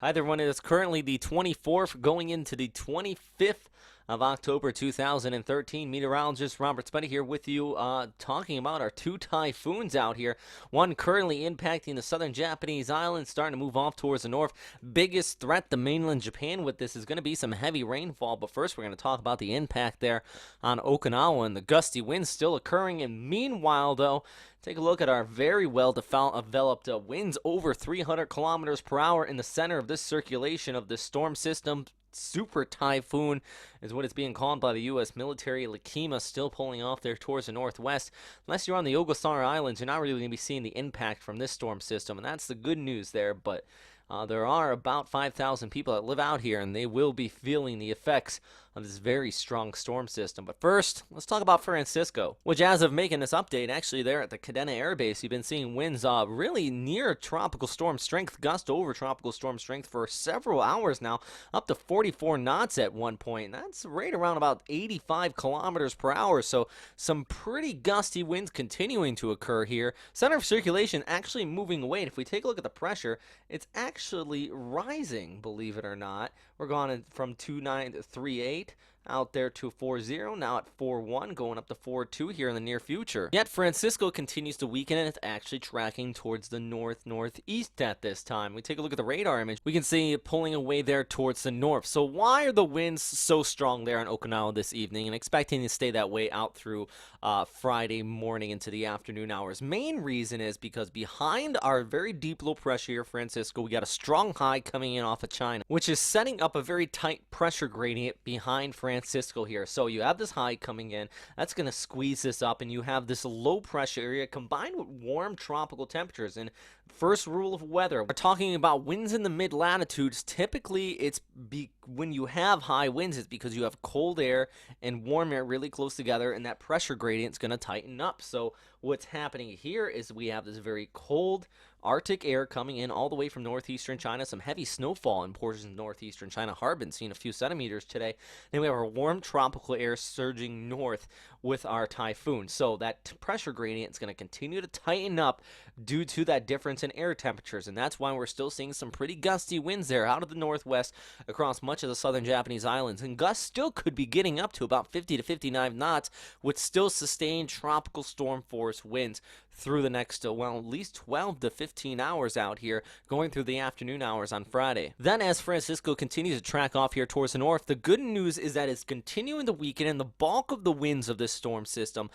Hi there, everyone. It is currently the 24th, going into the 25th of October 2013. Meteorologist Robert Spuddy here with you, talking about our two typhoons out here. One currently impacting the southern Japanese islands, starting to move off towards the north. Biggest threat to mainland Japan with this is going to be some heavy rainfall. But first, we're going to talk about the impact there on Okinawa and the gusty winds still occurring. And meanwhile, though, take a look at our very well developed winds over 300 kilometers per hour in the center of this circulation of this storm system. Super typhoon is what it's being called by the U.S. military. Okinawa still pulling off there towards the northwest. Unless you're on the Ogasawara Islands, you're not really going to be seeing the impact from this storm system, and that's the good news there. But there are about 5,000 people that live out here, and they will be feeling the effects of this very strong storm system. But first, let's talk about Francisco, which as of making this update, actually there at the Kadena Air Base, you've been seeing winds really near tropical storm strength, gust over tropical storm strength for several hours now, up to 44 knots at one point. That's right around about 85 kilometers per hour, so some pretty gusty winds continuing to occur here. Center of circulation actually moving away, and if we take a look at the pressure, it's actually rising, believe it or not. We're going from 29 to 38 out there to 4-0, now at 4-1, going up to 4-2 here in the near future. Yet Francisco continues to weaken, and it's actually tracking towards the northeast at this time. We take a look at the radar image, we can see it pulling away there towards the north. So why are the winds so strong there in Okinawa this evening, and expecting to stay that way out through Friday morning into the afternoon hours? Main reason is because behind our very deep low pressure here, Francisco, we got a strong high coming in off of China, which is setting up a very tight pressure gradient behind Francisco here. So you have this high coming in, that's going to squeeze this up, and you have this low pressure area combined with warm tropical temperatures. And first rule of weather, we're talking about winds in the mid latitudes. Typically when you have high winds, it's because you have cold air and warm air really close together, and that pressure gradient is going to tighten up. So what's happening here is we have this very cold Arctic air coming in all the way from northeastern China. Some heavy snowfall in portions of northeastern China. Harbin seeing a few centimeters today. Then we have our warm tropical air surging north with our typhoon. So that pressure gradient is going to continue to tighten up due to that difference in air temperatures. And that's why we're still seeing some pretty gusty winds there out of the northwest across much of the southern Japanese islands. And gusts still could be getting up to about 50 to 59 knots with still sustained tropical storm force winds through the next, at least 12 to 15 hours out here, going through the afternoon hours on Friday. Then as Francisco continues to track off here towards the north, the good news is that it's continuing to weaken, and the bulk of the winds of this storm system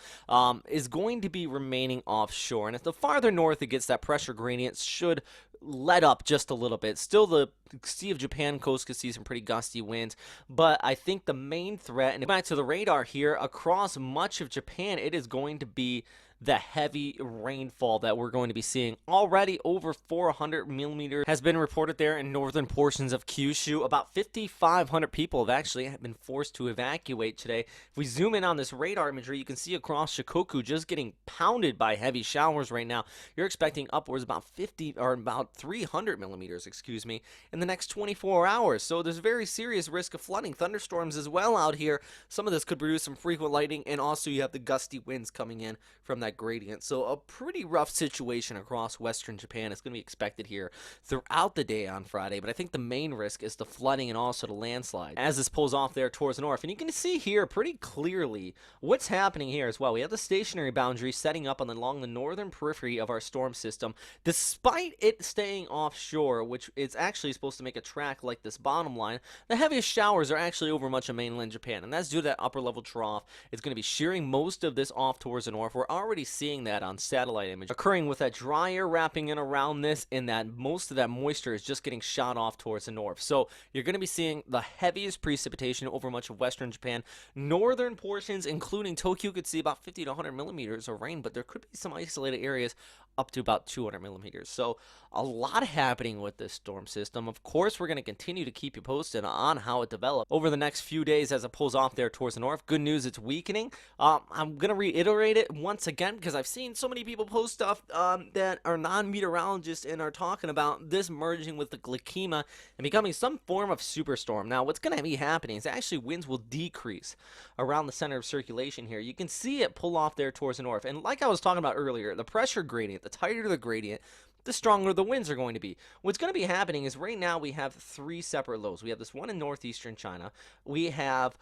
is going to be remaining offshore. And as the farther north it gets, that pressure gradient should let up just a little bit. Still, the Sea of Japan coast could see some pretty gusty winds, but I think the main threat, and back to the radar here, across much of Japan, it is going to be the heavy rainfall that we're going to be seeing. Already over 400 millimeters has been reported there in northern portions of Kyushu. About 5,500 people have actually been forced to evacuate today. If we zoom in on this radar imagery, you can see across Shikoku just getting pounded by heavy showers right now. You're expecting upwards about 300 millimeters, excuse me, in the next 24 hours. So there's a very serious risk of flooding, thunderstorms as well out here. Some of this could produce some frequent lightning, and also you have the gusty winds coming in from that gradient. So a pretty rough situation across western Japan is going to be expected here throughout the day on Friday. But I think the main risk is the flooding and also the landslide as this pulls off there towards the north. And you can see here pretty clearly what's happening here as well. We have the stationary boundary setting up along the northern periphery of our storm system, despite it staying offshore, which is actually supposed to make a track like this bottom line. The heaviest showers are actually over much of mainland Japan, and that's due to that upper level trough. It's going to be shearing most of this off towards the north. We're already seeing that on satellite image occurring with that dry air wrapping in around this, and that most of that moisture is just getting shot off towards the north. So you're going to be seeing the heaviest precipitation over much of western Japan. Northern portions, including Tokyo, could see about 50 to 100 millimeters of rain, but there could be some isolated areas up to about 200 millimeters. So a lot happening with this storm system. Of course, we're going to continue to keep you posted on how it develops over the next few days as it pulls off there towards the north. Good news, it's weakening. I'm going to reiterate it once again because I've seen so many people post stuff that are non-meteorologists and are talking about this merging with the Okinawa and becoming some form of superstorm. Now, what's going to be happening is actually winds will decrease around the center of circulation here. You can see it pull off there towards the north. And like I was talking about earlier, the pressure gradient, the tighter the gradient, the stronger the winds are going to be. What's going to be happening is right now we have three separate lows. We have this one in northeastern China. We have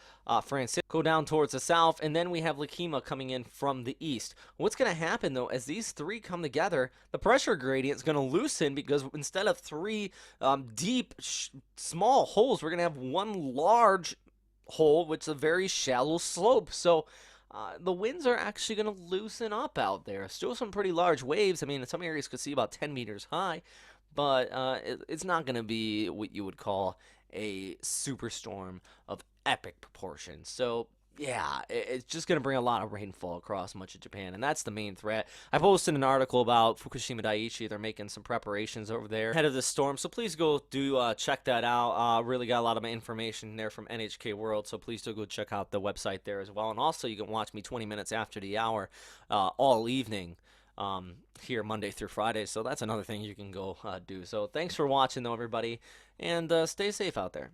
Francisco down towards the south, and then we have Okinawa coming in from the east. What's going to happen, though, as these three come together, the pressure gradient is going to loosen because instead of three deep, small holes, we're going to have one large hole, which is a very shallow slope. So the winds are actually going to loosen up out there. Still some pretty large waves. I mean, in some areas could see about 10 meters high, but it's not going to be what you would call a superstorm of epic proportions. So yeah, it's just going to bring a lot of rainfall across much of Japan, and that's the main threat. I posted an article about Fukushima Daiichi. They're making some preparations over there ahead of this storm, so please go do check that out. Really got a lot of information there from NHK World, so please do go check out the website there as well. And also, you can watch me 20 minutes after the hour all evening here Monday through Friday, so that's another thing you can go do. So thanks for watching, though, everybody, and stay safe out there.